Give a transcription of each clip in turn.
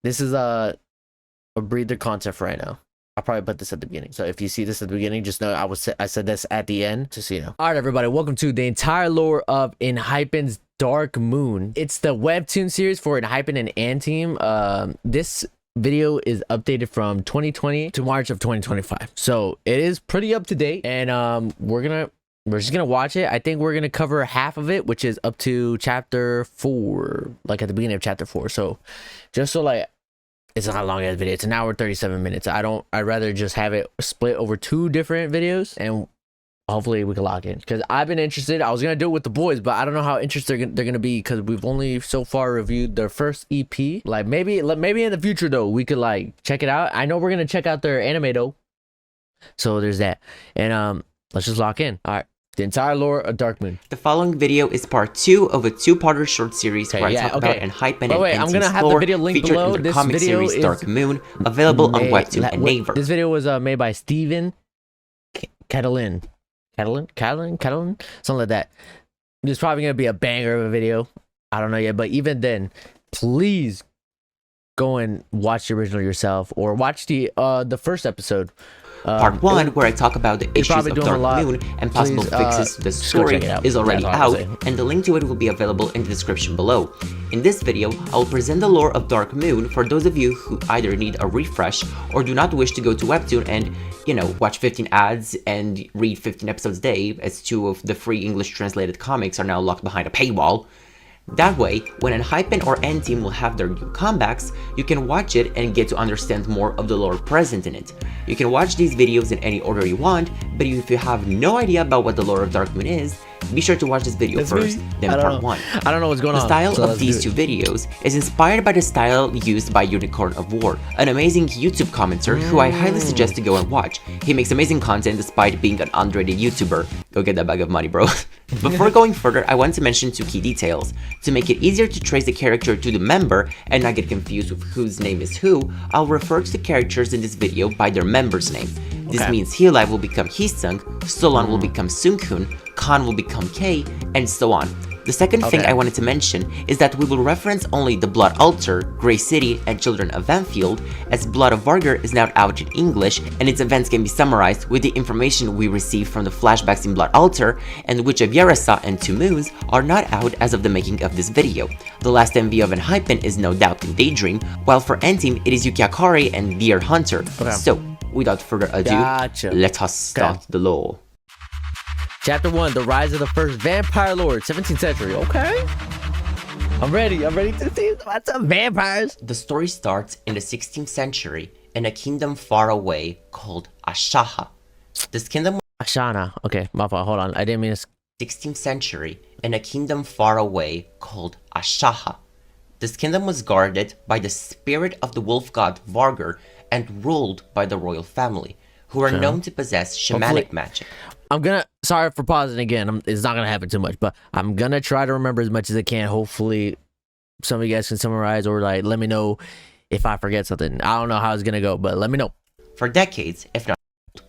this is a breather content for right now. I'll probably put this at the beginning. So if you see this at the beginning, just know I said this at the end, just so you know. All right, everybody, welcome to the entire lore of ENHYPEN's Dark Moon. It's the webtoon series for ENHYPEN and Anteam. This video is updated from 2020 to March of 2025. So it is pretty up to date, and we're just gonna watch it. I think we're gonna cover half of it, which is up to chapter 4, like at the beginning of chapter 4. So just so like it's not a long ass video. It's an hour 37 minutes. I'd rather just have it split over 2 different videos, and hopefully we can lock in, because I've been interested. I was gonna do it with the boys, but I don't know how interested they're gonna be, because we've only so far reviewed their first EP. Like maybe in the future though, we could like check it out. I know we're gonna check out their anime though, so there's that. And let's just lock in. All right, the entire lore of Dark Moon. The following video is part 2 of a 2-parter short series where I talk about ENHYPEN and I'm gonna have the video link below. In the comic series Dark Moon, available on Webtoon and Naver. This video was made by Steven Catalin, something like that. It's probably gonna be a banger of a video. I don't know yet, but even then, please go and watch the original yourself, or watch the first episode. Part 1, where I talk about the issues of Dark Moon and possible fixes to the story, is already out, and the link to it will be available in the description below. In this video, I will present the lore of Dark Moon for those of you who either need a refresh or do not wish to go to Webtoon and, you know, watch 15 ads and read 15 episodes a day, as 2 of the free English translated comics are now locked behind a paywall. That way, when ENHYPEN or Anteam will have their new comebacks, you can watch it and get to understand more of the lore present in it. You can watch these videos in any order you want, but if you have no idea about what the lore of Dark Moon is, be sure to watch this video first, then part 1. I don't know what's going on. The style of these 2 videos is inspired by the style used by Unicorn of War, an amazing YouTube commenter who I highly suggest to go and watch. He makes amazing content despite being an underrated YouTuber. Go get that bag of money, bro. Before going further, I want to mention 2 key details. To make it easier to trace the character to the member and not get confused with whose name is who, I'll refer to the characters in this video by their member's name. This means Hyolive will become Hisung, Solon will become Sunghoon, Khan will become K, and so on. The second thing I wanted to mention is that we will reference only the Blood Altar, Grey City, and Children of Vanfield, as Blood of Vargar is now out in English, and its events can be summarized with the information we receive from the flashbacks in Blood Altar, and Witch of Yarasa and 2 Moons are not out as of the making of this video. The last MV of ENHYPEN is no doubt in Daydream, while for Anteam it is Yukiakari and Deer Hunter. So, without further ado, let us start the lore. Chapter 1, the rise of the first vampire lord, 17th century. Okay, I'm ready to see what's up, vampires. The story starts in the 16th century in a kingdom far away called Ashaha. This kingdom... Ashana. Okay, my fault. Hold on. I didn't mean to... 16th century in a kingdom far away called Ashaha. This kingdom was guarded by the spirit of the wolf god Vargar and ruled by the royal family, who are known to possess shamanic magic. Sorry for pausing again. It's not gonna happen too much, but I'm gonna try to remember as much as I can. Hopefully, some of you guys can summarize, or like let me know if I forget something. I don't know how it's gonna go, but let me know. For decades, if not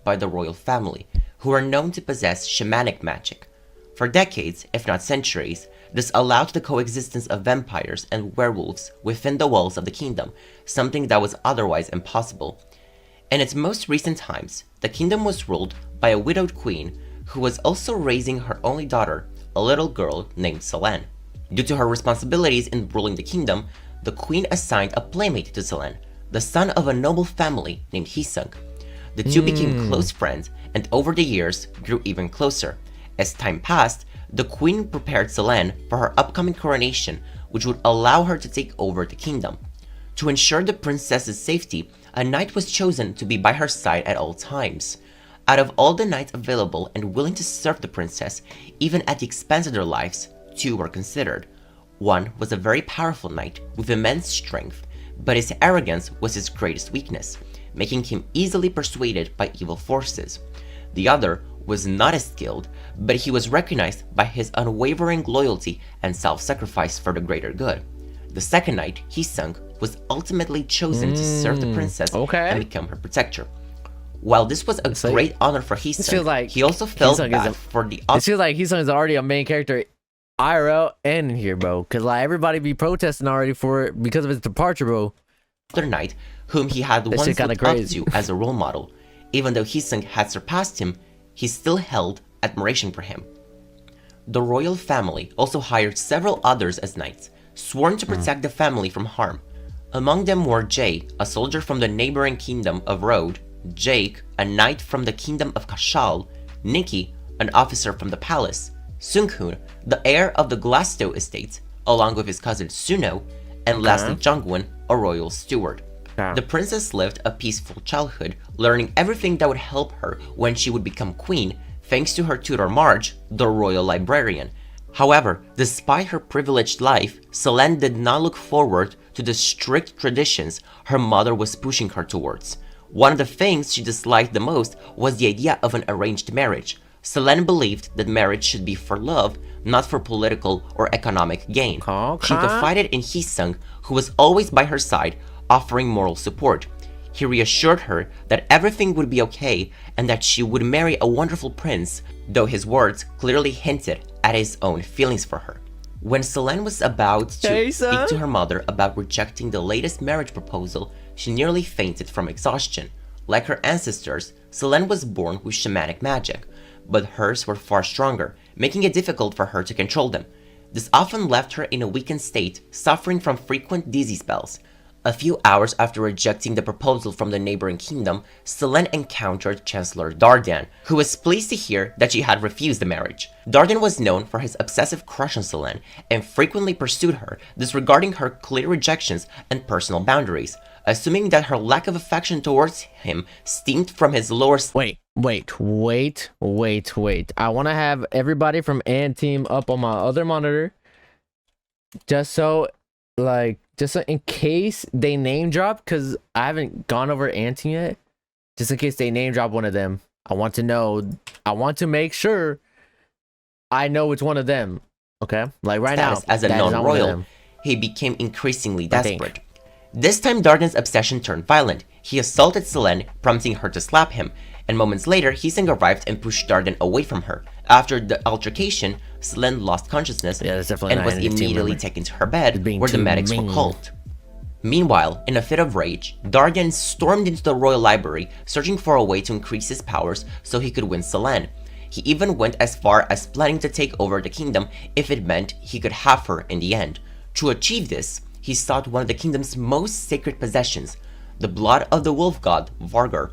by the royal family, who are known to possess shamanic magic. For decades, if not centuries, this allowed the coexistence of vampires and werewolves within the walls of the kingdom, something that was otherwise impossible. In its most recent times, the kingdom was ruled by a widowed queen who was also raising her only daughter, a little girl named Selene. Due to her responsibilities in ruling the kingdom, the queen assigned a playmate to Selene, the son of a noble family named Hisung. The 2 became close friends, and over the years grew even closer. As time passed, the queen prepared Selene for her upcoming coronation, which would allow her to take over the kingdom. To ensure the princess's safety, a knight was chosen to be by her side at all times. Out of all the knights available and willing to serve the princess, even at the expense of their lives, 2 were considered. One was a very powerful knight with immense strength, but his arrogance was his greatest weakness, making him easily persuaded by evil forces. The other was not as skilled, but he was recognized by his unwavering loyalty and self-sacrifice for the greater good. The second knight, Hisung, was ultimately chosen to serve the princess and become her protector. While this was a great honor for Hisung, he also felt bad for the... It feels like Hisung is already a main character IRL and in here, bro. Because like everybody be protesting already for it because of his departure, bro. other knight whom he had once looked up to as a role model. Even though Heesung had surpassed him, he still held admiration for him. The royal family also hired several others as knights, sworn to protect the family from harm. Among them were Jay, a soldier from the neighboring kingdom of Rode, Jake, a knight from the kingdom of Kashal, Nikki, an officer from the palace, Sunghoon, the heir of the Glasto estate, along with his cousin Suno, and lastly Jungwon, a royal steward. The princess lived a peaceful childhood, learning everything that would help her when she would become queen, thanks to her tutor Marge, the royal librarian. However, despite her privileged life, Selene did not look forward to the strict traditions her mother was pushing her towards. One of the things she disliked the most was the idea of an arranged marriage. Selene believed that marriage should be for love, not for political or economic gain. She confided in Heesung, who was always by her side, offering moral support. He reassured her that everything would be okay and that she would marry a wonderful prince, though his words clearly hinted at his own feelings for her. When Selene was about to speak to her mother about rejecting the latest marriage proposal, she nearly fainted from exhaustion. Like her ancestors, Selene was born with shamanic magic, but hers were far stronger, making it difficult for her to control them. This often left her in a weakened state, suffering from frequent dizzy spells. A few hours after rejecting the proposal from the neighboring kingdom, Selene encountered Chancellor Dardan, who was pleased to hear that she had refused the marriage. Dardan was known for his obsessive crush on Selene and frequently pursued her, disregarding her clear rejections and personal boundaries, assuming that her lack of affection towards him stemmed from his lower... Wait. I want to have everybody from Ant Team up on my other monitor, just so in case they name drop, because I haven't gone over Ant Team yet. Just in case they name drop one of them, I want to make sure I know it's one of them. Okay, like right now, as a non-royal, he became increasingly desperate. This time, Dardan's obsession turned violent. He assaulted Selene, prompting her to slap him, and moments later, Heesung arrived and pushed Dardan away from her. After the altercation, Selene lost consciousness and was immediately taken to her bed, where the medics were called. Meanwhile, in a fit of rage, Dardan stormed into the royal library, searching for a way to increase his powers so he could win Selene. He even went as far as planning to take over the kingdom if it meant he could have her in the end. To achieve this, he sought one of the kingdom's most sacred possessions, the blood of the wolf god, Vargar.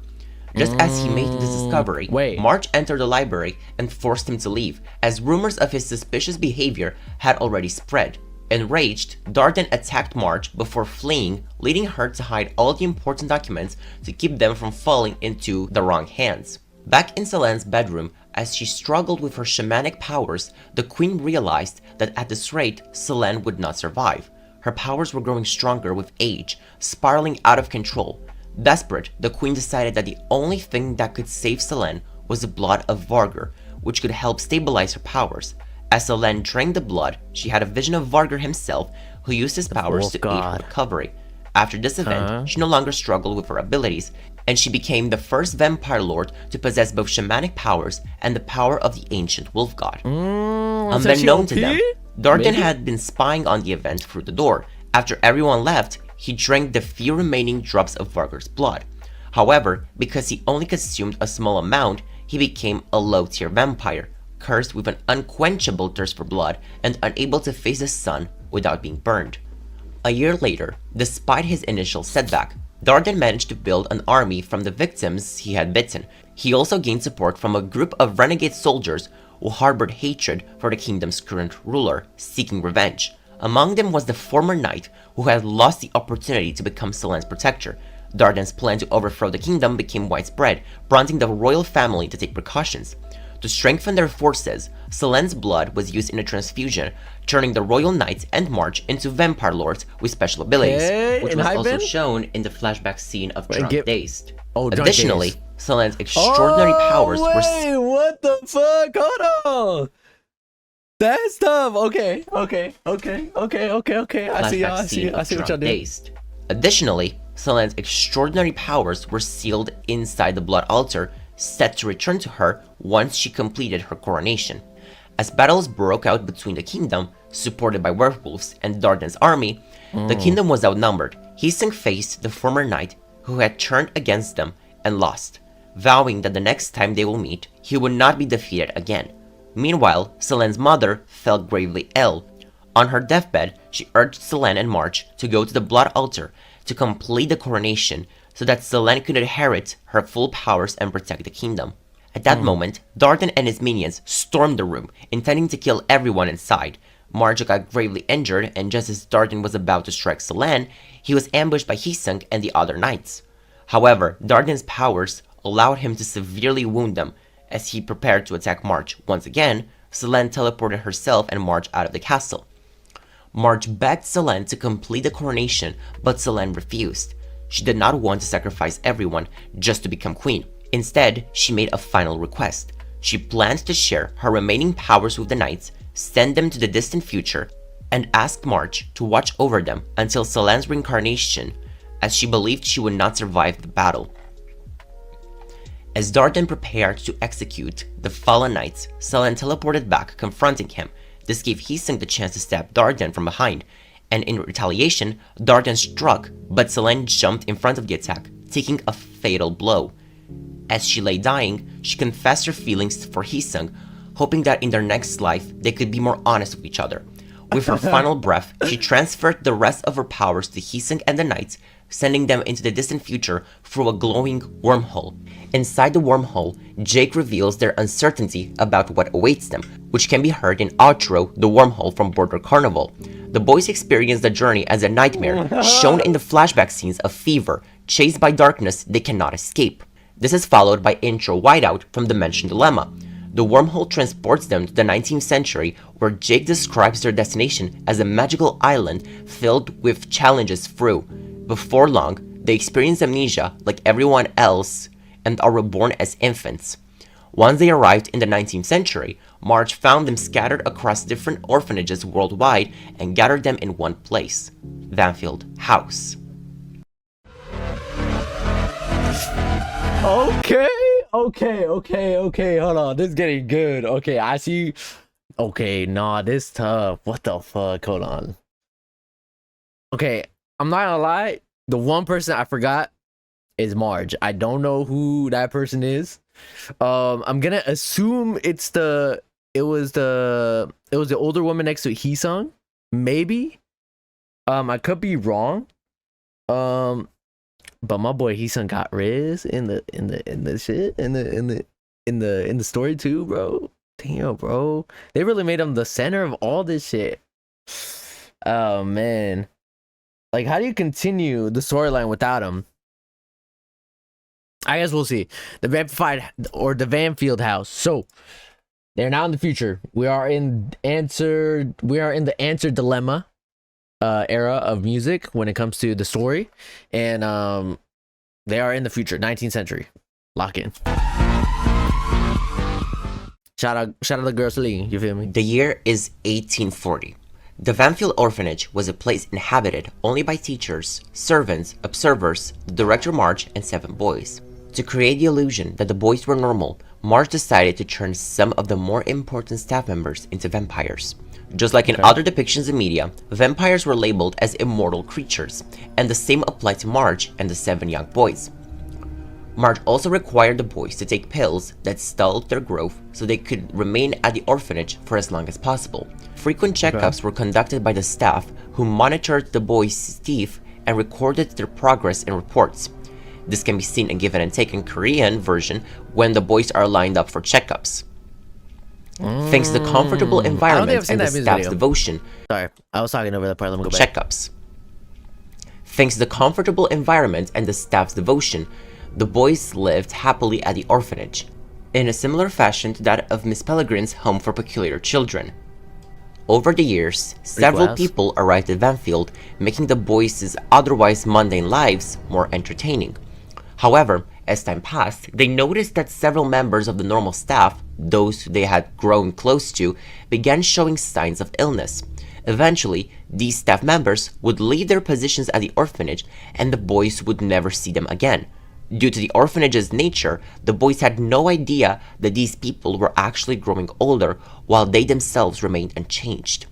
Just as he made this discovery, March entered the library and forced him to leave, as rumors of his suspicious behavior had already spread. Enraged, Dardan attacked March before fleeing, leading her to hide all the important documents to keep them from falling into the wrong hands. Back in Selene's bedroom, as she struggled with her shamanic powers, the queen realized that at this rate, Selene would not survive. Her powers were growing stronger with age, spiraling out of control. Desperate, the queen decided that the only thing that could save Selene was the blood of Vargar, which could help stabilize her powers. As Selene drank the blood, she had a vision of Vargar himself, who used his powers to aid her recovery. After this event, she no longer struggled with her abilities, and she became the first vampire lord to possess both shamanic powers and the power of the ancient wolf god. Unbeknown to them, Dardan had been spying on the event through the door. After everyone left, he drank the few remaining drops of Vargar's blood. However, because he only consumed a small amount, he became a low-tier vampire, cursed with an unquenchable thirst for blood and unable to face the sun without being burned. A year later, despite his initial setback, Dardan managed to build an army from the victims he had bitten. He also gained support from a group of renegade soldiers who harbored hatred for the kingdom's current ruler, seeking revenge. Among them was the former knight who had lost the opportunity to become Selene's protector. Dardan's plan to overthrow the kingdom became widespread, prompting the royal family to take precautions. To strengthen their forces, Selene's blood was used in a transfusion, turning the royal knights and March into vampire lords with special abilities, which was also shown in the flashback scene of Drunk Dazed. Additionally, Selene's extraordinary powers were... what the fuck? Hold on! That's tough. Okay. I see what y'all do. Additionally, Selene's extraordinary powers were sealed inside the blood altar, set to return to her once she completed her coronation. As battles broke out between the kingdom, supported by werewolves, and Dardan's army, the kingdom was outnumbered. Heesung faced the former knight who had turned against them and lost, vowing that the next time they will meet, he would not be defeated again. Meanwhile, Selene's mother fell gravely ill. On her deathbed, she urged Selene and March to go to the blood altar to complete the coronation so that Selene could inherit her full powers and protect the kingdom. At that moment, Dardan and his minions stormed the room, intending to kill everyone inside. March got gravely injured, and just as Dardan was about to strike Selene, he was ambushed by Heesung and the other knights. However, Dardan's powers allowed him to severely wound them. As he prepared to attack March once again, Selene teleported herself and March out of the castle. March begged Selene to complete the coronation, but Selene refused. She did not want to sacrifice everyone just to become queen. Instead, she made a final request. She planned to share her remaining powers with the knights, send them to the distant future, and asked March to watch over them until Selene's reincarnation, as she believed she would not survive the battle. As Dardan prepared to execute the fallen knights, Selene teleported back, confronting him. This gave Heesung the chance to stab Dardan from behind, and in retaliation, Dardan struck, but Selene jumped in front of the attack, taking a fatal blow. As she lay dying, she confessed her feelings for Heesung, hoping that in their next life, they could be more honest with each other. With her final breath, she transferred the rest of her powers to Heesung and the knights, sending them into the distant future through a glowing wormhole. Inside the wormhole, Jake reveals their uncertainty about what awaits them, which can be heard in Outro, the wormhole from Border Carnival. The boys experience the journey as a nightmare, shown in the flashback scenes of fever, chased by darkness they cannot escape. This is followed by intro whiteout from Dimension Dilemma. The wormhole transports them to the 19th century, where Jake describes their destination as a magical island filled with challenges through. Before long, they experience amnesia like everyone else and are reborn as infants. Once they arrived in the 19th century, March found them scattered across different orphanages worldwide and gathered them in one place, Vanfield House. Okay, hold on. This is getting good. Okay, I see. Okay, nah, this tough. What the fuck? Hold on. Okay, I'm not gonna lie. The one person I forgot is Marge. I don't know who that person is. I'm gonna assume it was the older woman next to Heesung. Maybe. I could be wrong. But my boy Heesung got Riz in the shit in the story too, bro. Damn, bro. They really made him the center of all this shit. Oh man. Like, how do you continue the storyline without him? I guess we'll see. The Vanfield House. So they're now in the future. We are in the answer dilemma era of music when it comes to the story, and they are in the future, 19th century. Lock in. Shout out the girls league, you feel me? The year is 1840. The Vanfield orphanage was a place inhabited only by teachers, servants, observers, the director Marge, and 7 boys. To create the illusion that the boys were normal, Marge decided to turn some of the more important staff members into vampires. Just like in other depictions in media, vampires were labeled as immortal creatures, and the same applied to Marge and the 7 young boys. Marge also required the boys to take pills that stalled their growth so they could remain at the orphanage for as long as possible. Frequent checkups were conducted by the staff, who monitored the boys' teeth and recorded their progress in reports. This can be seen in Given and Taken Korean version when the boys are lined up for checkups. Thanks to the comfortable environment and the staff's devotion. Sorry, I was talking over that part. Let me go back. Checkups. Thanks to the comfortable environment and the staff's devotion, the boys lived happily at the orphanage, in a similar fashion to that of Miss Peregrine's Home for Peculiar Children. Over the years, several people arrived at Vanfield, making the boys' otherwise mundane lives more entertaining. However, as time passed, they noticed that several members of the normal staff, those they had grown close to, began showing signs of illness. Eventually, these staff members would leave their positions at the orphanage, and the boys would never see them again. Due to the orphanage's nature, the boys had no idea that these people were actually growing older while they themselves remained unchanged.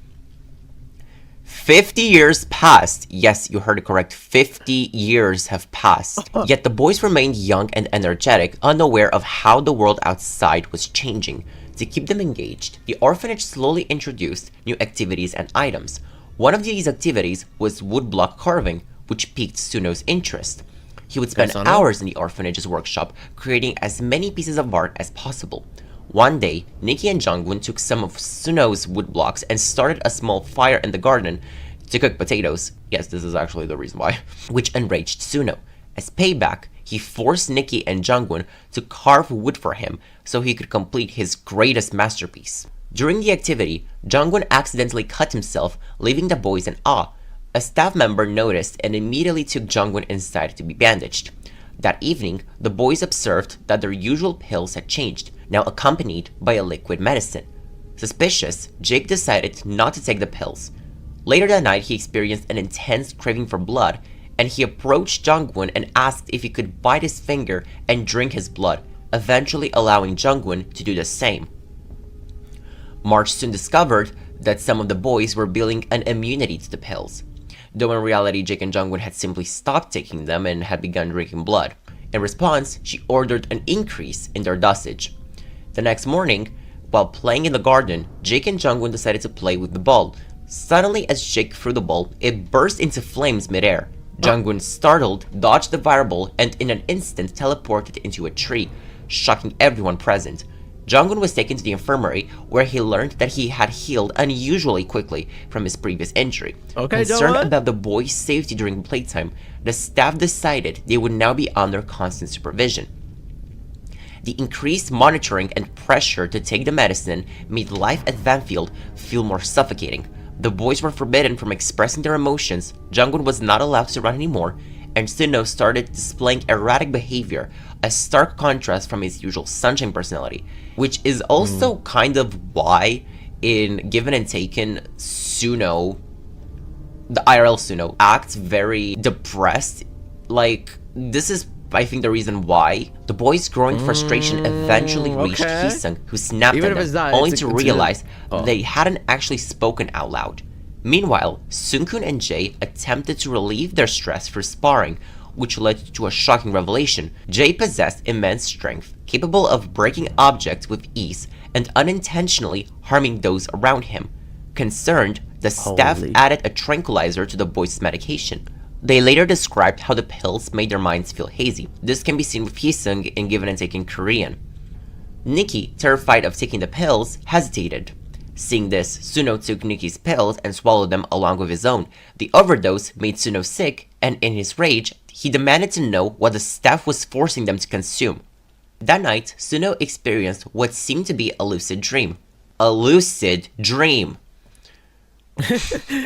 50 years passed. Yes, you heard it correct. 50 years have passed. Yet the boys remained young and energetic, unaware of how the world outside was changing. To keep them engaged, the orphanage slowly introduced new activities and items. One of these activities was woodblock carving, which piqued Suno's interest. He would spend hours in the orphanage's workshop creating as many pieces of art as possible. One day, Nikki and Jungwon took some of Suno's woodblocks and started a small fire in the garden to cook potatoes. Yes, this is actually the reason why. Which enraged Suno. As payback, he forced Nikki and Jungwon to carve wood for him so he could complete his greatest masterpiece. During the activity, Jungwon accidentally cut himself, leaving the boys in awe. A staff member noticed and immediately took Jungwon inside to be bandaged. That evening, the boys observed that their usual pills had changed, now accompanied by a liquid medicine. Suspicious, Jake decided not to take the pills. Later that night, he experienced an intense craving for blood, and he approached Jungwon and asked if he could bite his finger and drink his blood, eventually allowing Jungwon to do the same. March soon discovered that some of the boys were building an immunity to the pills, though in reality Jake and Jungwon had simply stopped taking them and had begun drinking blood. In response, she ordered an increase in their dosage. The next morning, while playing in the garden, Jake and Jungwon decided to play with the ball. Suddenly, as Jake threw the ball, it burst into flames midair. Jungwon, startled, dodged the fireball and in an instant teleported into a tree, shocking everyone present. Jungwon was taken to the infirmary, where he learned that he had healed unusually quickly from his previous injury. Concerned about the boys' safety during playtime, the staff decided they would now be under constant supervision. The increased monitoring and pressure to take the medicine made life at Vanfield feel more suffocating. The boys were forbidden from expressing their emotions, Jungwon was not allowed to run anymore, and Suno started displaying erratic behavior, a stark contrast from his usual sunshine personality, which is also kind of why in Given and Taken, Suno, the IRL Suno, acts very depressed. Like, this is, I think, the reason why the boys' growing frustration eventually reached Heesung, who snapped at them, only to realize they hadn't actually spoken out loud. Meanwhile, Sungkun and Jae attempted to relieve their stress through sparring, which led to a shocking revelation. Jae possessed immense strength, capable of breaking objects with ease and unintentionally harming those around him. Concerned, the staff added a tranquilizer to the boys' medication. They later described how the pills made their minds feel hazy. This can be seen with Heesung in Given and Taken Korean. Nikki, terrified of taking the pills, hesitated. Seeing this, Suno took Nikki's pills and swallowed them along with his own. The overdose made Suno sick, and in his rage, he demanded to know what the staff was forcing them to consume. That night, Suno experienced what seemed to be a lucid dream. A lucid dream!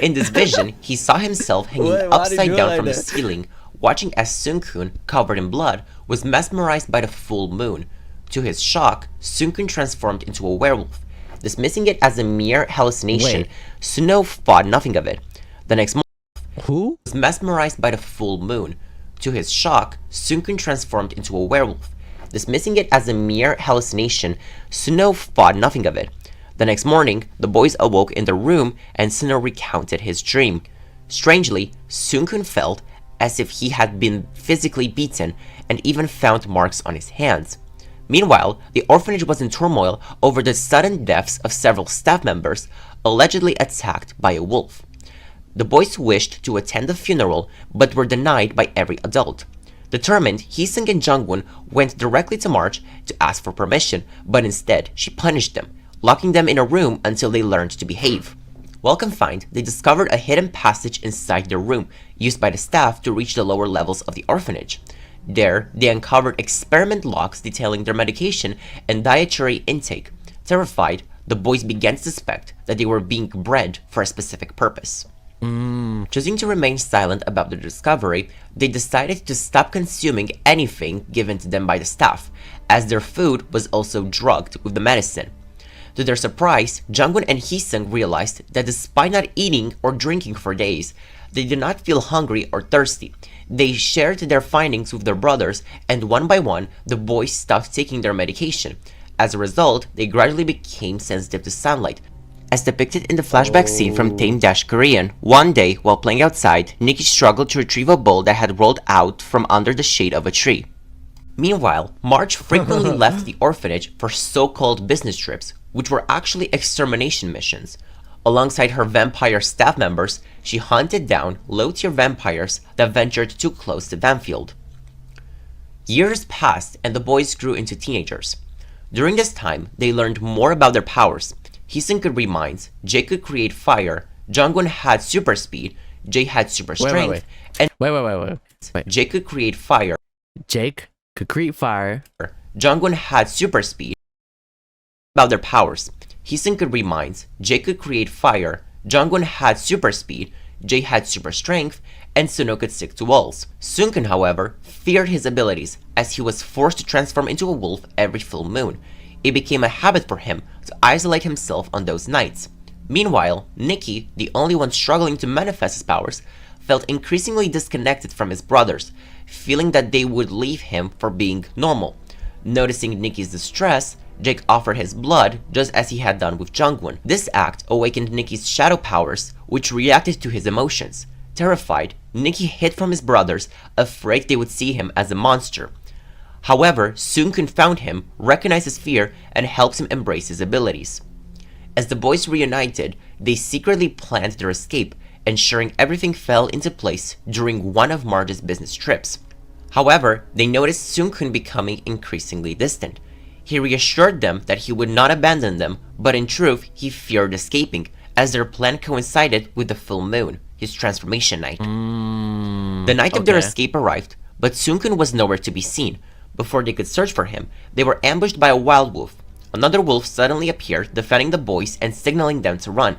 In this vision, he saw himself hanging upside down from the ceiling, watching as Sungkun, covered in blood, was mesmerized by the full moon. To his shock, Sungkun transformed into a werewolf. Dismissing it as a mere hallucination, Suno thought nothing of it. The next morning, he was mesmerized by the full moon. To his shock, Sungkun transformed into a werewolf. Dismissing it as a mere hallucination, Suno thought nothing of it. The next morning, the boys awoke in their room and Suno recounted his dream. Strangely, Sungkun felt as if he had been physically beaten and even found marks on his hands. Meanwhile, the orphanage was in turmoil over the sudden deaths of several staff members, allegedly attacked by a wolf. The boys wished to attend the funeral, but were denied by every adult. Determined, Heesung and Jungwon went directly to March to ask for permission, but instead, she punished them, locking them in a room until they learned to behave. While confined, they discovered a hidden passage inside their room, used by the staff to reach the lower levels of the orphanage. There, they uncovered experiment logs detailing their medication and dietary intake. Terrified, the boys began to suspect that they were being bred for a specific purpose. Choosing to remain silent about their discovery, they decided to stop consuming anything given to them by the staff, as their food was also drugged with the medicine. To their surprise, Jungwon and Heesung realized that despite not eating or drinking for days, they did not feel hungry or thirsty. They shared their findings with their brothers, and one by one, the boys stopped taking their medication. As a result, they gradually became sensitive to sunlight. As depicted in the flashback scene from Pendxng, one day, while playing outside, Nikki struggled to retrieve a ball that had rolled out from under the shade of a tree. Meanwhile, Marge frequently left the orphanage for so-called business trips, which were actually extermination missions. Alongside her vampire staff members, she hunted down low-tier vampires that ventured too close to Vanfield. Years passed and the boys grew into teenagers. During this time, they learned more about their powers. Heesun could read minds, Jay could create fire, Jungwon had super speed, Jay had super strength, and Jay could create fire. Jake could create fire. Jungwon had super speed. About their powers, Heesun could read minds, Jay could create fire, Jungwon had super speed, Jay had super strength, and Suno could stick to walls. Seungkun, however, feared his abilities as he was forced to transform into a wolf every full moon. It became a habit for him to isolate himself on those nights. Meanwhile, Nikki, the only one struggling to manifest his powers, felt increasingly disconnected from his brothers, feeling that they would leave him for being normal. Noticing Nikki's distress, Jake offered his blood just as he had done with Jungwon. This act awakened Nikki's shadow powers, which reacted to his emotions. Terrified, Nikki hid from his brothers, afraid they would see him as a monster. However, Seungkun found him, recognized his fear, and helped him embrace his abilities. As the boys reunited, they secretly planned their escape, ensuring everything fell into place during one of Marge's business trips. However, they noticed Seungkun becoming increasingly distant. He reassured them that he would not abandon them, but in truth, he feared escaping, as their plan coincided with the full moon, his transformation night. The night of their escape arrived, but Seungkun was nowhere to be seen. Before they could search for him, they were ambushed by a wild wolf. Another wolf suddenly appeared, defending the boys and signaling them to run.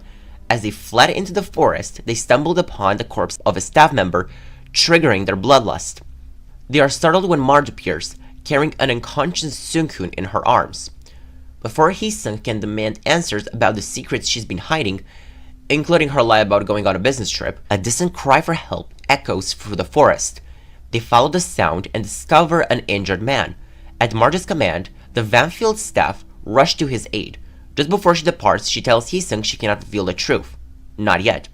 As they fled into the forest, they stumbled upon the corpse of a staff member, triggering their bloodlust. They are startled when Marge appears, carrying an unconscious Seungkun in her arms. Before Heesun can demand answers about the secrets she's been hiding, including her lie about going on a business trip, a distant cry for help echoes through the forest. They follow the sound and discover an injured man. At Marge's command, the Vanfield staff rush to his aid. Just before she departs, she tells Heesun she cannot reveal the truth. Not yet.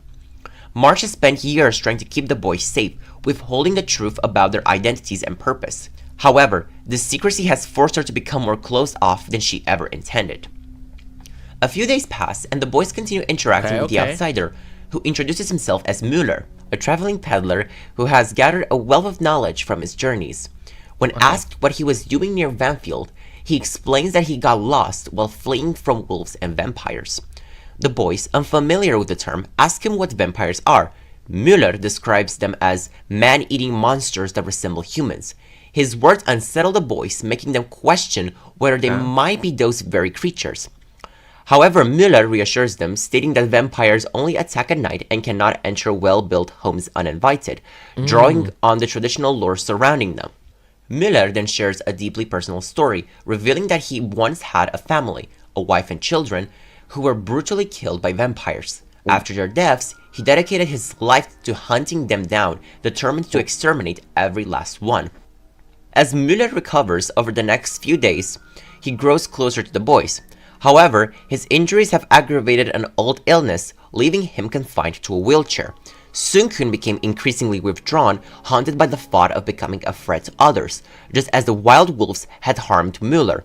Marge has spent years trying to keep the boys safe, withholding the truth about their identities and purpose. However, this secrecy has forced her to become more closed off than she ever intended. A few days pass, and the boys continue interacting with the outsider, who introduces himself as Müller, a traveling peddler who has gathered a wealth of knowledge from his journeys. When asked what he was doing near Vanfield, he explains that he got lost while fleeing from wolves and vampires. The boys, unfamiliar with the term, ask him what vampires are. Müller describes them as man-eating monsters that resemble humans. His words unsettle the boys, making them question whether they might be those very creatures. However, Müller reassures them, stating that vampires only attack at night and cannot enter well-built homes uninvited, drawing on the traditional lore surrounding them. Müller then shares a deeply personal story, revealing that he once had a family, a wife and children, who were brutally killed by vampires. After their deaths, he dedicated his life to hunting them down, determined to exterminate every last one. As Müller recovers over the next few days, he grows closer to the boys. However, his injuries have aggravated an old illness, leaving him confined to a wheelchair. Seungkun became increasingly withdrawn, haunted by the thought of becoming a threat to others, just as the wild wolves had harmed Müller.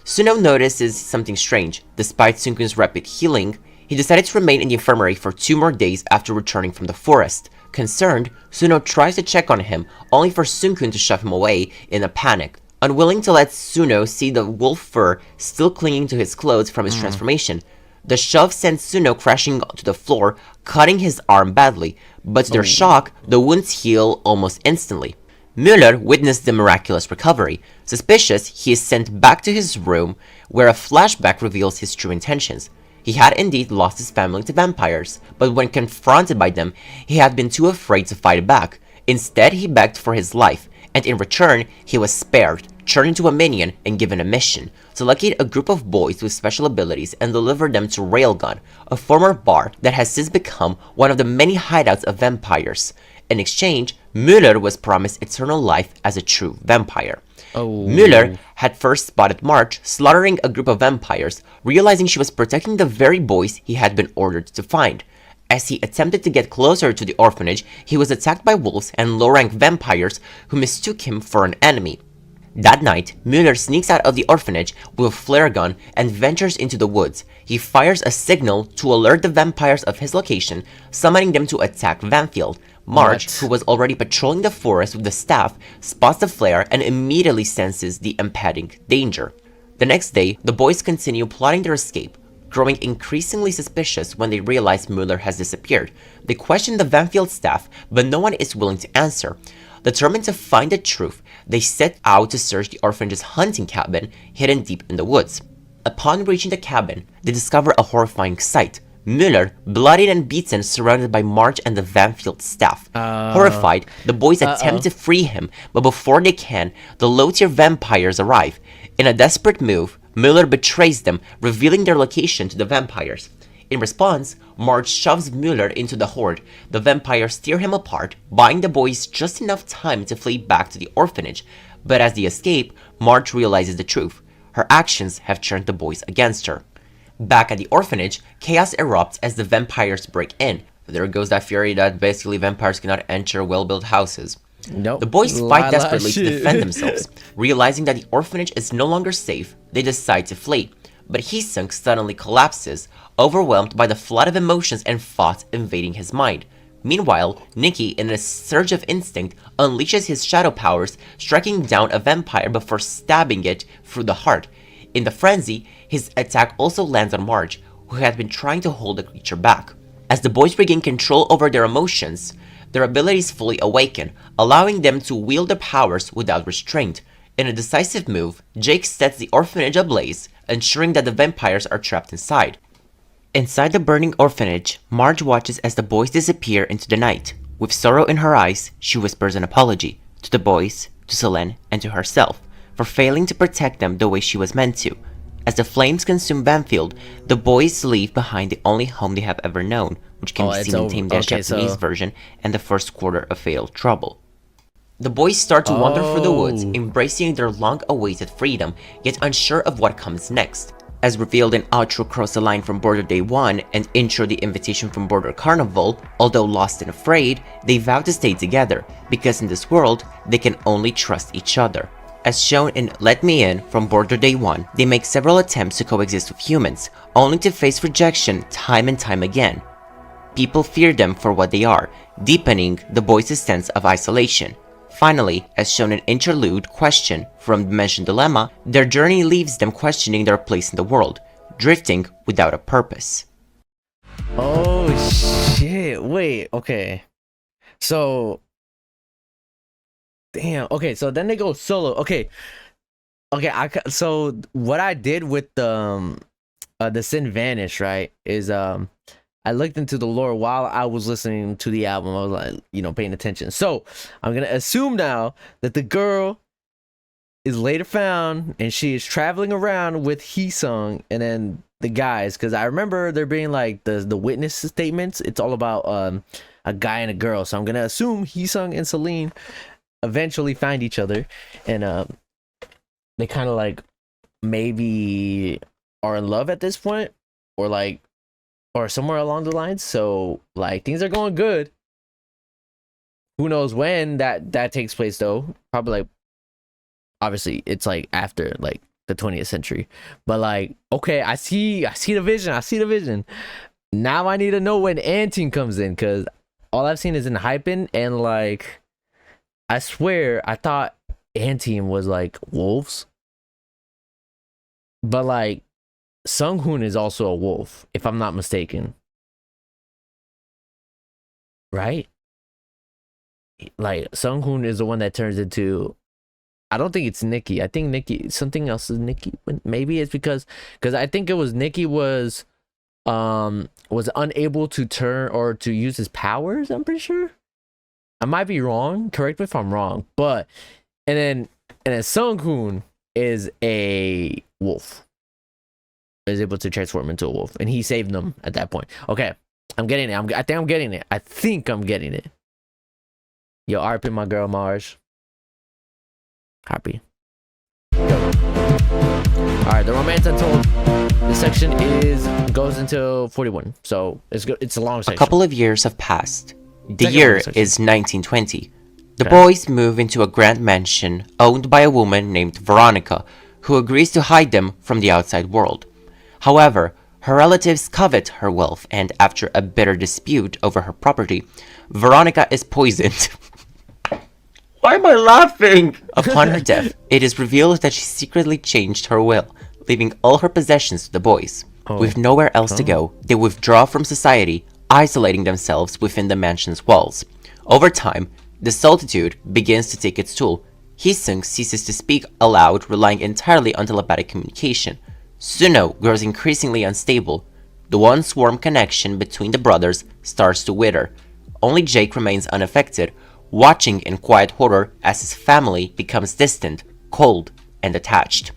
Suno notices something strange. Despite Seungkun's rapid healing, he decided to remain in the infirmary for 2 more days after returning from the forest. Concerned, Suno tries to check on him, only for Seungkun to shove him away in a panic. Unwilling to let Suno see the wolf fur still clinging to his clothes from his transformation, the shove sends Suno crashing to the floor, cutting his arm badly, but to their shock, the wounds heal almost instantly. Müller witnessed the miraculous recovery. Suspicious, he is sent back to his room, where a flashback reveals his true intentions. He had indeed lost his family to vampires, but when confronted by them, he had been too afraid to fight back. Instead, he begged for his life, and in return, he was spared, turned into a minion, and given a mission to locate a group of boys with special abilities and deliver them to Railgun, a former bar that has since become one of the many hideouts of vampires. In exchange, Müller was promised eternal life as a true vampire. Oh. Müller had first spotted Marge slaughtering a group of vampires, realizing she was protecting the very boys he had been ordered to find. As he attempted to get closer to the orphanage, he was attacked by wolves and low-rank vampires who mistook him for an enemy. That night, Müller sneaks out of the orphanage with a flare gun and ventures into the woods. He fires a signal to alert the vampires of his location, summoning them to attack Vanfield. Marge, who was already patrolling the forest with the staff, spots the flare and immediately senses the impending danger. The next day, the boys continue plotting their escape, growing increasingly suspicious when they realize Müller has disappeared. They question the Vanfield staff, but no one is willing to answer. Determined to find the truth, they set out to search the orphanage's hunting cabin, hidden deep in the woods. Upon reaching the cabin, they discover a horrifying sight. Müller, bloodied and beaten, surrounded by Marge and the Vanfield staff. Horrified, the boys attempt to free him, but before they can, the low-tier vampires arrive. In a desperate move, Müller betrays them, revealing their location to the vampires. In response, Marge shoves Müller into the horde. The vampires tear him apart, buying the boys just enough time to flee back to the orphanage. But as they escape, Marge realizes the truth. Her actions have turned the boys against her. Back at the orphanage, chaos erupts as the vampires break in. There goes that theory that basically vampires cannot enter well-built houses. Nope. The boys fight desperately to defend themselves. Realizing that the orphanage is no longer safe, they decide to flee. But Hee-sung suddenly collapses, overwhelmed by the flood of emotions and thoughts invading his mind. Meanwhile, Nikki, in a surge of instinct, unleashes his shadow powers, striking down a vampire before stabbing it through the heart. In the frenzy, his attack also lands on Marge, who had been trying to hold the creature back. As the boys regain control over their emotions, their abilities fully awaken, allowing them to wield their powers without restraint. In a decisive move, Jake sets the orphanage ablaze, ensuring that the vampires are trapped inside. Inside the burning orphanage, Marge watches as the boys disappear into the night. With sorrow in her eyes, she whispers an apology to the boys, to Selene, and to herself for failing to protect them the way she was meant to. As the flames consume Vanfield, the boys leave behind the only home they have ever known, which can be seen in Tame Dash Japanese version and the first quarter of Fatal Trouble. The boys start to wander through the woods, embracing their long-awaited freedom, yet unsure of what comes next. As revealed in Outro Cross the Line from Border Day 1 and Intro the Invitation from Border Carnival, although lost and afraid, they vow to stay together, because in this world, they can only trust each other. As shown in Let Me In from Border Day 1, they make several attempts to coexist with humans, only to face rejection time and time again. People fear them for what they are, deepening the boys' sense of isolation. Finally, as shown in Interlude Question from Dimension Dilemma, their journey leaves them questioning their place in the world, drifting without a purpose. Oh shit, wait, okay. So damn, okay, so then they go solo. Okay, so what I did with the Sin Vanish, right, is I looked into the lore while I was listening to the album. I was like, you know, paying attention. So I'm gonna assume now that the girl is later found and she is traveling around with Hee-sung and then the guys, because I remember there being like the witness statements. It's all about a guy and a girl. So I'm gonna assume Hee-sung and Selene eventually find each other, and they kind of like maybe are in love at this point, or like, or somewhere along the lines. So like things are going good. Who knows when that takes place though? Probably like, obviously it's like after like the 20th century. But like, okay, I see the vision. Now I need to know when Anteam comes in, because all I've seen is ENHYPEN, and like I swear I thought Anteam was like wolves. But like Sung-hoon is also a wolf, if I'm not mistaken. Right? Like Sung-hoon is the one that turns into, I don't think it's Nikki. I think Nikki, something else is Nikki. Maybe it's because I think it was Nikki was unable to turn or to use his powers, I'm pretty sure. I might be wrong. Correct me if I'm wrong. But and then Sung-hoon is a wolf. Is able to transform into a wolf, and he saved them at that point. Okay, I'm getting it. I think I'm getting it. Yo, RP my girl Mars. Happy. Alright, the romance untold. This section goes into 41. So it's good. It's a long section. A couple of years have passed. The Second year long section. is 1920. The Okay. boys move into a grand mansion owned by a woman named Veronica, who agrees to hide them from the outside world. However, her relatives covet her wealth, and after a bitter dispute over her property, Veronica is poisoned. Why am I laughing? Upon her death, it is revealed that she secretly changed her will, leaving all her possessions to the boys. With nowhere else to go, they withdraw from society, isolating themselves within the mansion's walls. Over time, the solitude begins to take its toll. Hisung ceases to speak aloud, relying entirely on telepathic communication. Suno grows increasingly unstable. The once warm connection between the brothers starts to wither. Only Jake remains unaffected, watching in quiet horror as his family becomes distant, cold, and attached.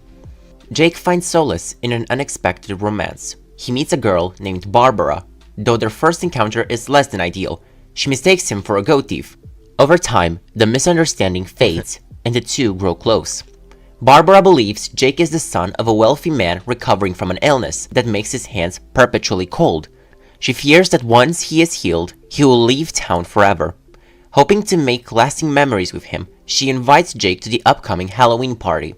Jake finds solace in an unexpected romance. He meets a girl named Barbara. Though their first encounter is less than ideal, she mistakes him for a goat thief. Over time, the misunderstanding fades, and the two grow close. Barbara believes Jake is the son of a wealthy man recovering from an illness that makes his hands perpetually cold. She fears that once he is healed, he will leave town forever. Hoping to make lasting memories with him, she invites Jake to the upcoming Halloween party.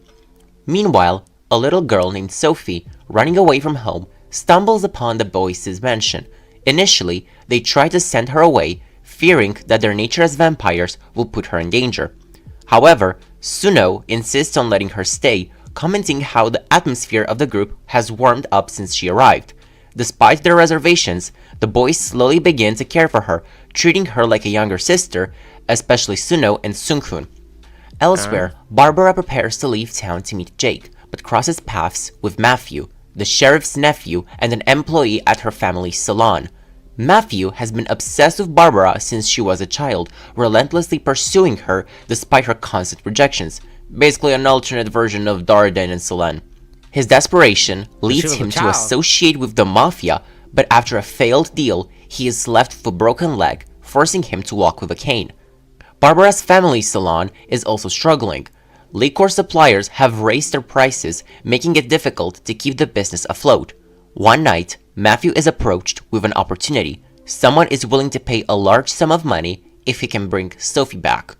Meanwhile, a little girl named Sophie, running away from home, stumbles upon the boys' mansion. Initially, they try to send her away, fearing that their nature as vampires will put her in danger. However, Suno insists on letting her stay, commenting how the atmosphere of the group has warmed up since she arrived. Despite their reservations, the boys slowly begin to care for her, treating her like a younger sister, especially Suno and Sunghoon. Elsewhere, Barbara prepares to leave town to meet Jake, but crosses paths with Matthew, the sheriff's nephew and an employee at her family's salon. Matthew has been obsessed with Barbara since she was a child, relentlessly pursuing her despite her constant rejections. Basically an alternate version of Darden and Solen. His desperation leads him to associate with the mafia, but after a failed deal, he is left with a broken leg, forcing him to walk with a cane. Barbara's family salon is also struggling. Liquor suppliers have raised their prices, making it difficult to keep the business afloat. One night, Matthew is approached with an opportunity. Someone is willing to pay a large sum of money if he can bring Sophie back.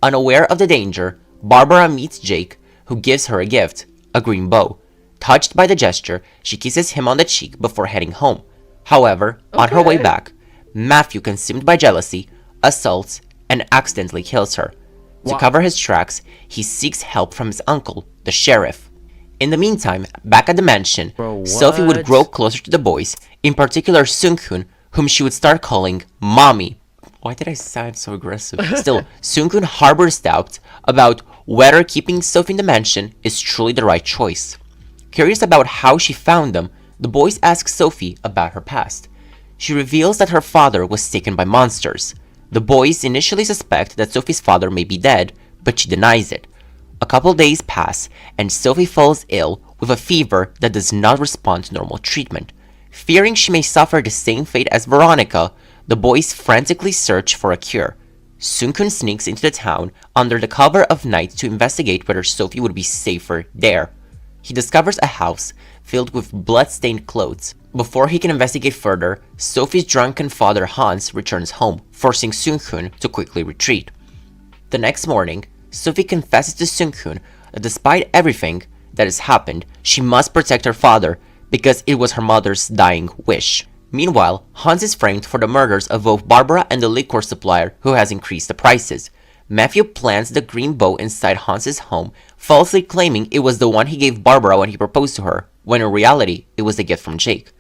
Unaware of the danger, Barbara meets Jake, who gives her a gift, a green bow. Touched by the gesture, she kisses him on the cheek before heading home. However, on her way back, Matthew, consumed by jealousy, assaults and accidentally kills her. To cover his tracks, he seeks help from his uncle, the sheriff. In the meantime, back at the mansion, Sophie would grow closer to the boys, in particular Sunghoon, whom she would start calling Mommy. Why did I sound so aggressive? Still, Sunghoon harbors doubts about whether keeping Sophie in the mansion is truly the right choice. Curious about how she found them, the boys ask Sophie about her past. She reveals that her father was taken by monsters. The boys initially suspect that Sophie's father may be dead, but she denies it. A couple days pass, and Sophie falls ill with a fever that does not respond to normal treatment. Fearing she may suffer the same fate as Veronica, the boys frantically search for a cure. Sunghoon sneaks into the town under the cover of night to investigate whether Sophie would be safer there. He discovers a house filled with blood-stained clothes. Before he can investigate further, Sophie's drunken father Hans returns home, forcing Sunghoon to quickly retreat. The next morning, Sophie confesses to Sunghoon that despite everything that has happened, she must protect her father because it was her mother's dying wish. Meanwhile, Hans is framed for the murders of both Barbara and the liquor supplier who has increased the prices. Matthew plants the green bow inside Hans's home, falsely claiming it was the one he gave Barbara when he proposed to her, when in reality, it was a gift from Jake.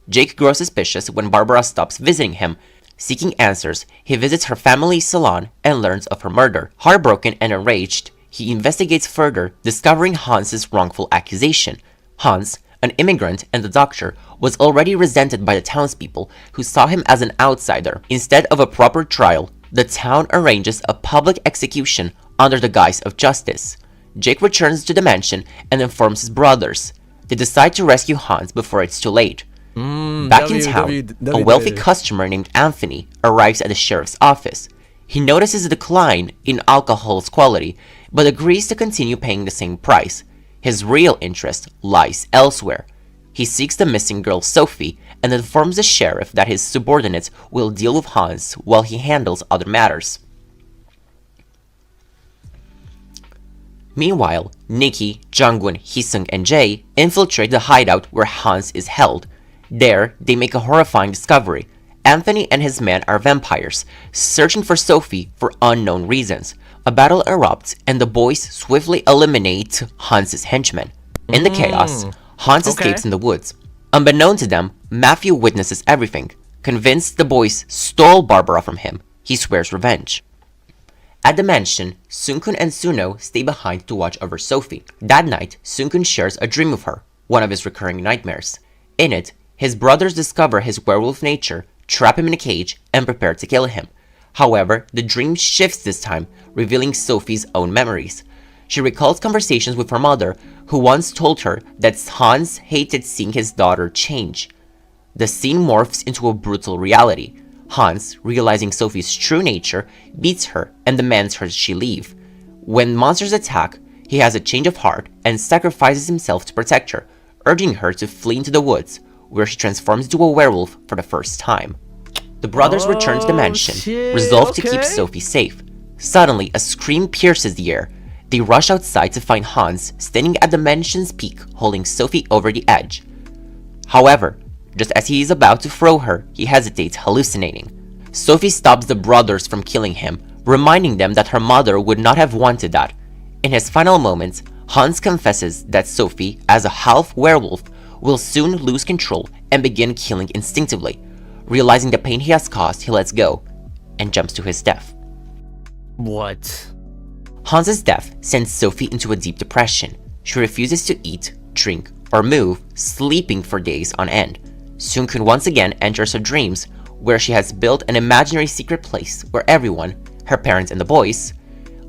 Jake grows suspicious when Barbara stops visiting him. Seeking answers, he visits her family's salon and learns of her murder. Heartbroken and enraged, he investigates further, discovering Hans's wrongful accusation. Hans, an immigrant and a doctor, was already resented by the townspeople who saw him as an outsider. Instead of a proper trial, the town arranges a public execution under the guise of justice. Jake returns to the mansion and informs his brothers. They decide to rescue Hans before it's too late. Back in town, a wealthy customer named Anthony arrives at the sheriff's office. He notices a decline in alcohol's quality, but agrees to continue paying the same price. His real interest lies elsewhere. He seeks the missing girl Sophie and informs the sheriff that his subordinates will deal with Hans while he handles other matters. Meanwhile, Nikki, Jungwon, Heesung, and Jae infiltrate the hideout where Hans is held. There, they make a horrifying discovery. Anthony and his men are vampires, searching for Sophie for unknown reasons. A battle erupts and the boys swiftly eliminate Hans's henchmen. In the chaos, Hans escapes in the woods. Unbeknown to them, Matthew witnesses everything. Convinced the boys stole Barbara from him, he swears revenge. At the mansion, Sungkun and Suno stay behind to watch over Sophie. That night, Sungkun shares a dream with her, one of his recurring nightmares. In it, his brothers discover his werewolf nature, trap him in a cage, and prepare to kill him. However, the dream shifts this time, revealing Sophie's own memories. She recalls conversations with her mother, who once told her that Hans hated seeing his daughter change. The scene morphs into a brutal reality. Hans, realizing Sophie's true nature, beats her and demands her she leave. When monsters attack, he has a change of heart and sacrifices himself to protect her, urging her to flee into the woods, where she transforms into a werewolf for the first time. The brothers return to the mansion, resolved to keep Sophie safe. Suddenly, a scream pierces the air. They rush outside to find Hans standing at the mansion's peak, holding Sophie over the edge. However, just as he is about to throw her, he hesitates, hallucinating. Sophie stops the brothers from killing him, reminding them that her mother would not have wanted that. In his final moments, Hans confesses that Sophie, as a half-werewolf, will soon lose control and begin killing instinctively. Realizing the pain he has caused, he lets go and jumps to his death. What? Hans's death sends Sophie into a deep depression. She refuses to eat, drink, or move, sleeping for days on end. Sungkun once again enters her dreams, where she has built an imaginary secret place where everyone, her parents and the boys,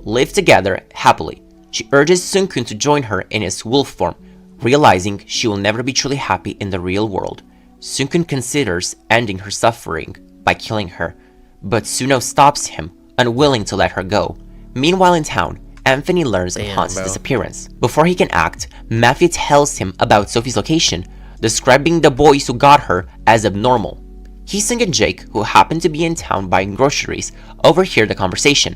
live together happily. She urges Sungkun to join her in his wolf form, realizing she will never be truly happy in the real world. Sungkun considers ending her suffering by killing her, but Suno stops him, unwilling to let her go. Meanwhile in town, Anthony learns of Hans's disappearance. Before he can act, Matthew tells him about Sophie's location, describing the boys who got her as abnormal. Heesung and Jake, who happen to be in town buying groceries, overhear the conversation.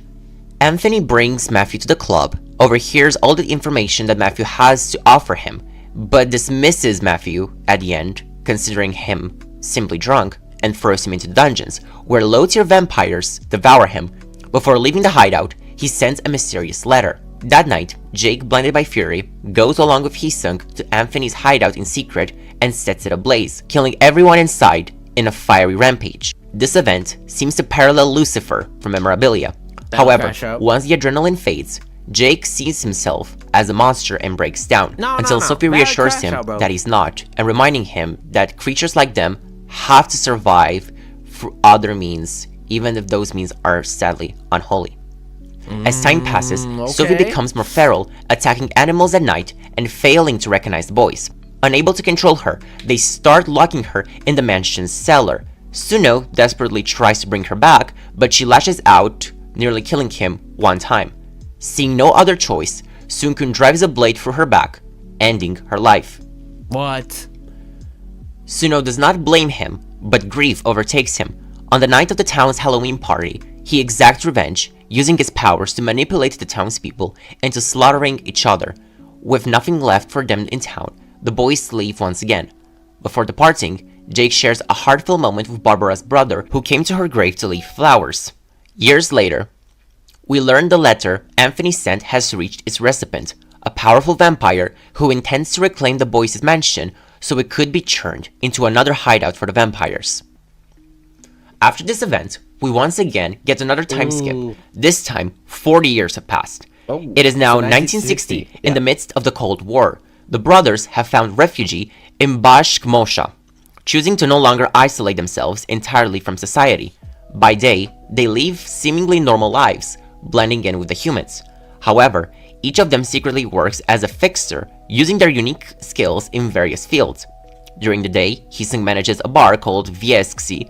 Anthony brings Matthew to the club, overhears all the information that Matthew has to offer him, but dismisses Matthew at the end, considering him simply drunk, and throws him into dungeons, where low-tier vampires devour him. Before leaving the hideout, he sends a mysterious letter. That night, Jake, blinded by fury, goes along with Heesung to Anthony's hideout in secret and sets it ablaze, killing everyone inside in a fiery rampage. This event seems to parallel Lucifer from memorabilia. However, once the adrenaline fades, Jake sees himself as a monster and breaks down, until Sophie reassures him that he's not, and reminding him that creatures like them have to survive through other means, even if those means are sadly unholy. As time passes, Sophie becomes more feral, attacking animals at night and failing to recognize the boys. Unable to control her, they start locking her in the mansion's cellar. Suno desperately tries to bring her back, but she lashes out, nearly killing him one time. Seeing no other choice, Sungkun drives a blade through her back, ending her life. What? Suno does not blame him, but grief overtakes him. On the night of the town's Halloween party, he exacts revenge, using his powers to manipulate the townspeople into slaughtering each other. With nothing left for them in town, the boys leave once again. Before departing, Jake shares a heartfelt moment with Barbara's brother, who came to her grave to leave flowers. Years later, we learn the letter Anthony sent has reached its recipient, a powerful vampire who intends to reclaim the boys' mansion so it could be turned into another hideout for the vampires. After this event, we once again get another time skip. This time, 40 years have passed. It is now 1960, in the midst of the Cold War. The brothers have found refuge in Bashkmosha, choosing to no longer isolate themselves entirely from society. By day, they live seemingly normal lives, blending in with the humans. However, each of them secretly works as a fixer, using their unique skills in various fields. During the day, Heesung manages a bar called Viesksi,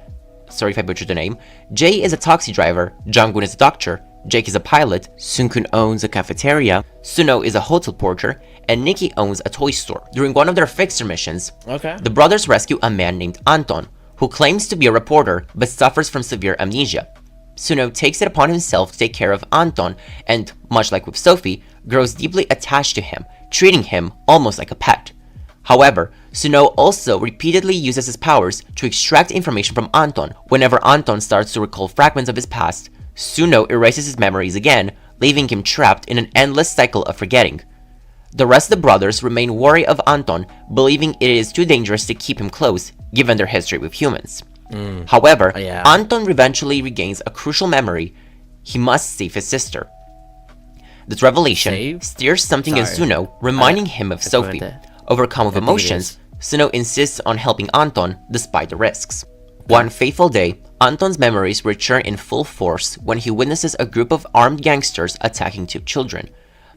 sorry if I butchered the name. Jae is a taxi driver, Jungwon is a doctor, Jake is a pilot, Sunkun owns a cafeteria, Suno is a hotel porter, and Nikki owns a toy store. During one of their fixer missions, the brothers rescue a man named Anton, who claims to be a reporter but suffers from severe amnesia. Suno takes it upon himself to take care of Anton and, much like with Sophie, grows deeply attached to him, treating him almost like a pet. However, Suno also repeatedly uses his powers to extract information from Anton. Whenever Anton starts to recall fragments of his past, Suno erases his memories again, leaving him trapped in an endless cycle of forgetting. The rest of the brothers remain wary of Anton, believing it is too dangerous to keep him close, given their history with humans. However, Anton eventually regains a crucial memory. He must save his sister. This revelation steers something in Suno, reminding him of Sophie. Overcome with emotions, Suno insists on helping Anton despite the risks. One fateful day, Anton's memories return in full force when he witnesses a group of armed gangsters attacking two children.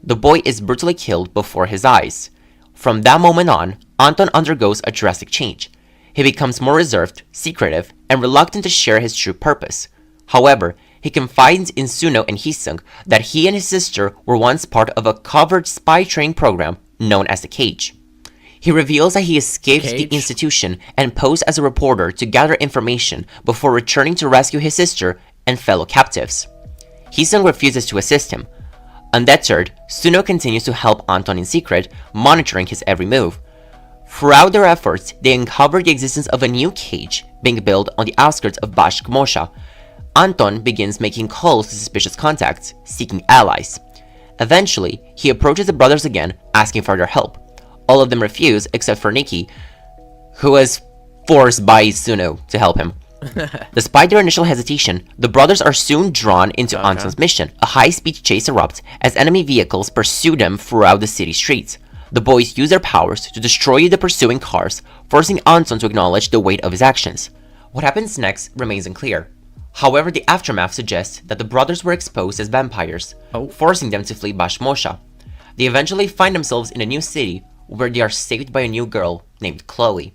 The boy is brutally killed before his eyes. From that moment on, Anton undergoes a drastic change. He becomes more reserved, secretive, and reluctant to share his true purpose. However, he confides in Suno and Hisung that he and his sister were once part of a covert spy training program known as the Cage. He reveals that he escaped the institution and posed as a reporter to gather information before returning to rescue his sister and fellow captives. Hisung refuses to assist him. Undeterred, Suno continues to help Anton in secret, monitoring his every move. Throughout their efforts, they uncover the existence of a new cage being built on the outskirts of Bashkmosha. Anton begins making calls to suspicious contacts, seeking allies. Eventually, he approaches the brothers again, asking for their help. All of them refuse except for Nikki, who was forced by Suno to help him. Despite their initial hesitation, the brothers are soon drawn into Anton's mission. A high-speed chase erupts as enemy vehicles pursue them throughout the city streets. The boys use their powers to destroy the pursuing cars, forcing Anton to acknowledge the weight of his actions. What happens next remains unclear. However, the aftermath suggests that the brothers were exposed as vampires, forcing them to flee Bashmosha. They eventually find themselves in a new city where they are saved by a new girl named Chloe.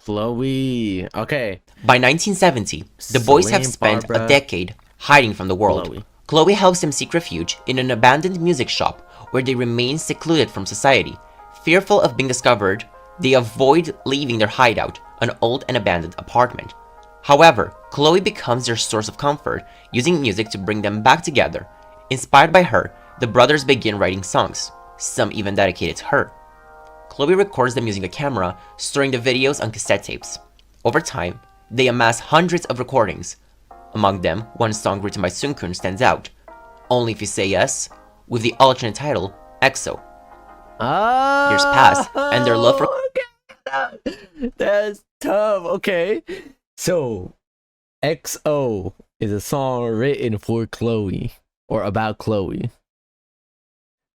Okay. By 1970, the boys have spent a decade hiding from the world. Chloe helps them seek refuge in an abandoned music shop where they remain secluded from society. Fearful of being discovered, they avoid leaving their hideout, an old and abandoned apartment. However, Chloe becomes their source of comfort, using music to bring them back together. Inspired by her, the brothers begin writing songs, some even dedicated to her. Chloe records them using a camera, storing the videos on cassette tapes. Over time, they amass hundreds of recordings. Among them, one song written by Sunkun stands out, Only If You Say Yes, with the alternate title, EXO. Years pass, and their love for... That's tough, okay. So, XO is a song written for Chloe, or about Chloe.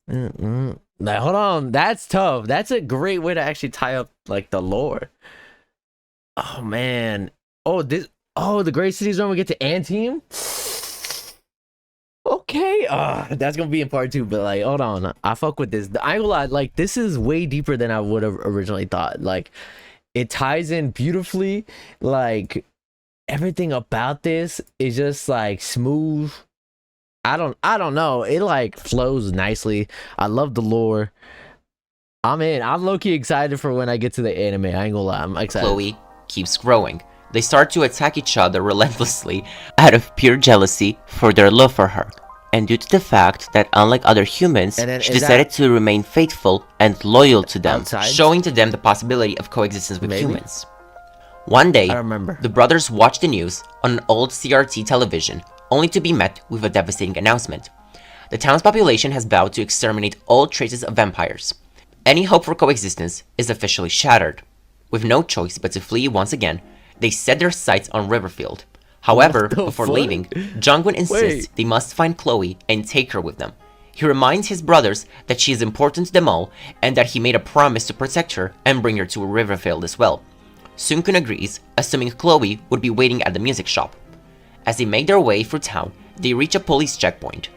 Now, hold on, that's tough. That's a great way to actually tie up, like, the lore. Oh, man. The Great Cities Run, we get to Anthem? Okay, that's gonna be in part 2, but like, hold on, I fuck with this. I ain't gonna lie, like, this is way deeper than I would have originally thought. Like, it ties in beautifully. Like, everything about this is just like smooth. I don't know. It like flows nicely. I love the lore. I'm low-key excited for when I get to the anime. I ain't gonna lie, I'm excited. Chloe keeps growing. They start to attack each other relentlessly out of pure jealousy for their love for her. And due to the fact that unlike other humans, she decided to remain faithful and loyal to them, showing to them the possibility of coexistence with humans. One day, the brothers watch the news on an old CRT television, only to be met with a devastating announcement. The town's population has vowed to exterminate all traces of vampires. Any hope for coexistence is officially shattered. With no choice but to flee once again, they set their sights on Riverfield. However, before leaving, Jungwon insists they must find Chloe and take her with them. He reminds his brothers that she is important to them all and that he made a promise to protect her and bring her to Riverfield as well. Sunkun agrees, assuming Chloe would be waiting at the music shop. As they make their way through town, they reach a police checkpoint.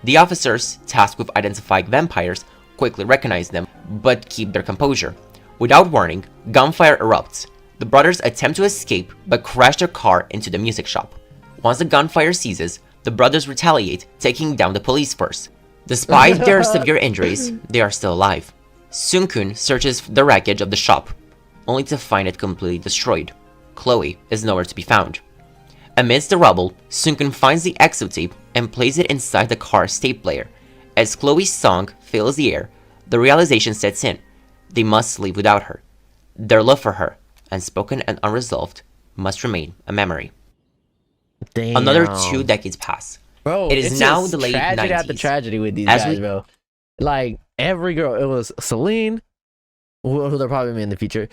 The officers, tasked with identifying vampires, quickly recognize them, but keep their composure. Without warning, gunfire erupts. The brothers attempt to escape but crash their car into the music shop. Once the gunfire ceases, the brothers retaliate, taking down the police first. Despite their severe injuries, they are still alive. Sungkun searches the wreckage of the shop, only to find it completely destroyed. Chloe is nowhere to be found. Amidst the rubble, Sungkun finds the exotape and plays it inside the car's tape player. As Chloe's song fills the air, the realization sets in. They must leave without her. Their love for her, unspoken and unresolved, must remain a memory. Damn. Another 2 decades pass. Bro, it is it's now just the late tragedy 90s. after tragedy with these As guys, we- bro. Like every girl, it was Celine, who they'll probably be in the future.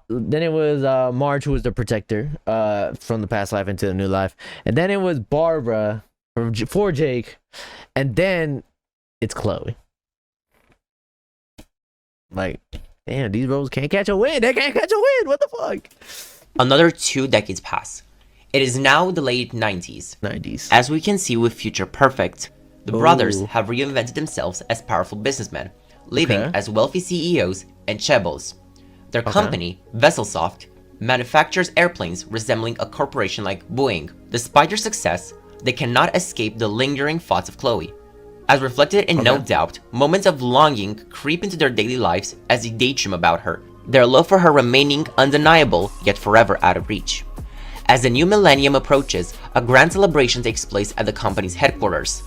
Then it was Marge, who was the protector from the past life into the new life, and then it was Barbara for Jake, and then it's Chloe. Like, damn, these bros can't catch a win. They can't catch a win. What the fuck? Another 2 decades pass. It is now the late 90s. 90s. As we can see with Future Perfect, the brothers Ooh. have reinvented themselves as powerful businessmen, living Okay. as wealthy CEOs and chebos. Their company, Vesselsoft, manufactures airplanes resembling a corporation like Boeing. Despite their success, they cannot escape the lingering thoughts of Chloe. As reflected in No Doubt, moments of longing creep into their daily lives as they daydream about her, their love for her remaining undeniable yet forever out of reach. As the new millennium approaches, a grand celebration takes place at the company's headquarters.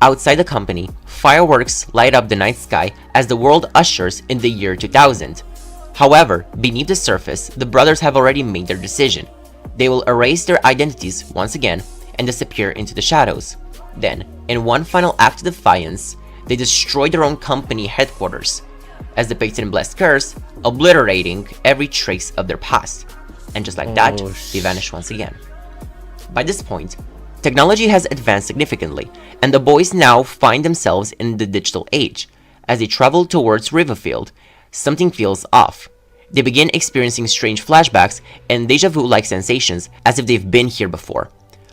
Outside the company, fireworks light up the night sky as the world ushers in the year 2000. However, beneath the surface, the brothers have already made their decision. They will erase their identities once again and disappear into the shadows. Then, in one final act of defiance, they destroy their own company headquarters, as depicted in Blessed Curse, obliterating every trace of their past. And just like that, they vanish once again. By this point, technology has advanced significantly, and the boys now find themselves in the digital age. As they travel towards Riverfield, something feels off. They begin experiencing strange flashbacks and deja vu-like sensations as if they've been here before.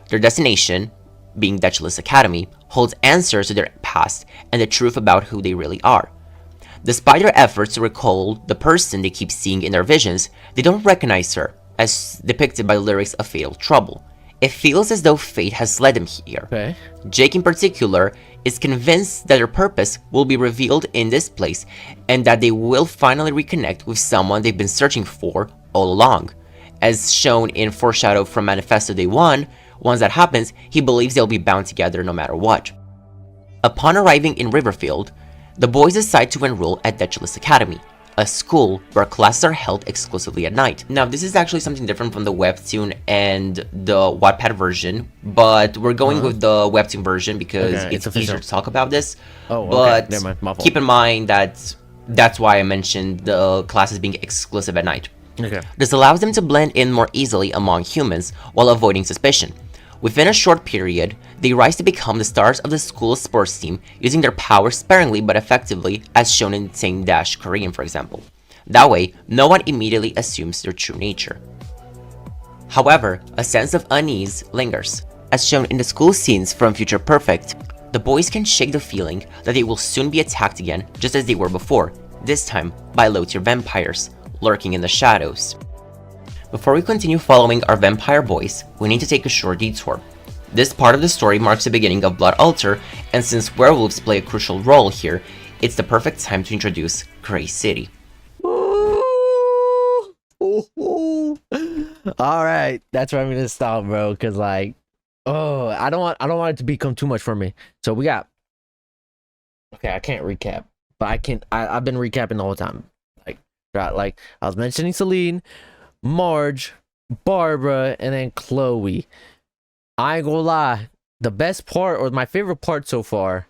Their destination, being Duchess Academy, holds answers to their past and the truth about who they really are. Despite their efforts to recall the person they keep seeing in their visions, they don't recognize her, as depicted by the lyrics of Fatal Trouble. It feels as though fate has led them here. Okay. Jake in particular is convinced that their purpose will be revealed in this place and that they will finally reconnect with someone they've been searching for all along. As shown in Foreshadow from Manifesto Day 1, once that happens, he believes they'll be bound together no matter what. Upon arriving in Riverfield, the boys decide to enroll at Duchess Academy, a school where classes are held exclusively at night. Now, this is actually something different from the webtoon and the Wattpad version, but we're going with the webtoon version because it's easier to talk about this. Oh, but okay. Never mind. My fault. keep in mind that that's why I mentioned the classes being exclusive at night. Okay. This allows them to blend in more easily among humans while avoiding suspicion. Within a short period, they rise to become the stars of the school's sports team, using their powers sparingly but effectively, as shown in Pendxng, for example. That way, no one immediately assumes their true nature. However, a sense of unease lingers. As shown in the school scenes from Future Perfect, the boys can shake the feeling that they will soon be attacked again just as they were before, this time by low-tier vampires, lurking in the shadows. Before we continue following our vampire boys, we need to take a short detour. This part of the story marks the beginning of Blood Altar, and since werewolves play a crucial role here, it's the perfect time to introduce Grey City. Alright, that's where I'm gonna stop, bro, because like, I don't want it to become too much for me. So we got, okay, I can't recap, but I've been recapping the whole time. Like I was mentioning Celine, Marge, Barbara, and then Chloe. I ain't gonna lie, the best part, or my favorite part so far,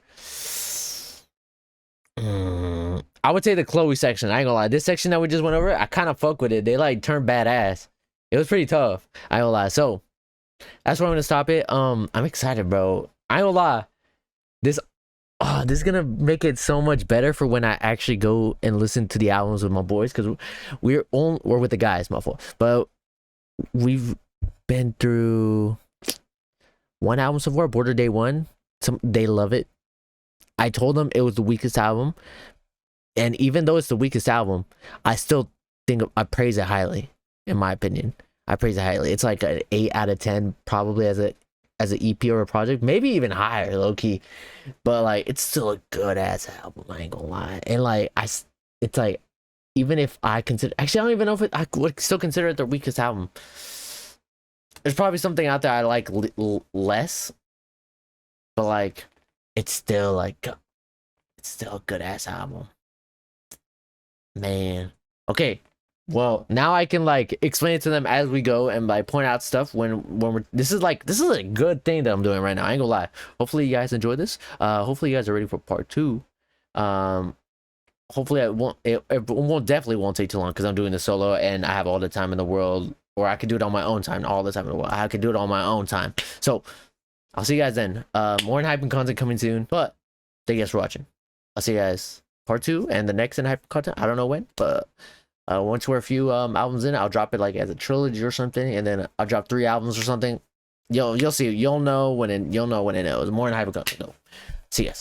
I would say the Chloe section. I ain't gonna lie, this section that we just went over, I kind of fuck with it. They like turned badass. It was pretty tough, I ain't gonna lie. So that's where I'm gonna stop it. I'm excited, bro. I ain't gonna lie, this is gonna make it so much better for when I actually go and listen to the albums with my boys, because we're with the guys, my fault. But we've been through one album so far, Border Day 1. They love it. I told them it was the weakest album, and even though it's the weakest album, I still think I praise it highly. in my opinion. I praise it highly. It's like an 8 out of 10 probably as an EP or a project, maybe even higher, low key. But like, it's still a good ass album. I ain't gonna lie. And like, it's like, even if I consider, actually, I don't even know if I would still consider it their weakest album. There's probably something out there I like less, but like, it's still like, it's still a good ass album, man. Okay, well, now I can like explain it to them as we go and like point out stuff when we're this is a good thing that I'm doing right now. I ain't gonna lie. Hopefully you guys enjoy this. Hopefully you guys are ready for part 2. Hopefully it won't definitely won't take too long because I'm doing this solo and I have all the time in the world, or I could do it on my own time, all the time in the world. I could do it on my own time. So I'll see you guys then. More ENHYPEN content coming soon, but thank you guys for watching. I'll see you guys part 2 and the next ENHYPEN content. I don't know when, but once we're a few albums in, I'll drop it like as a trilogy or something, and then I'll drop 3 albums or something. You'll see. You'll know when it knows. More ENHYPEN content though. See you guys.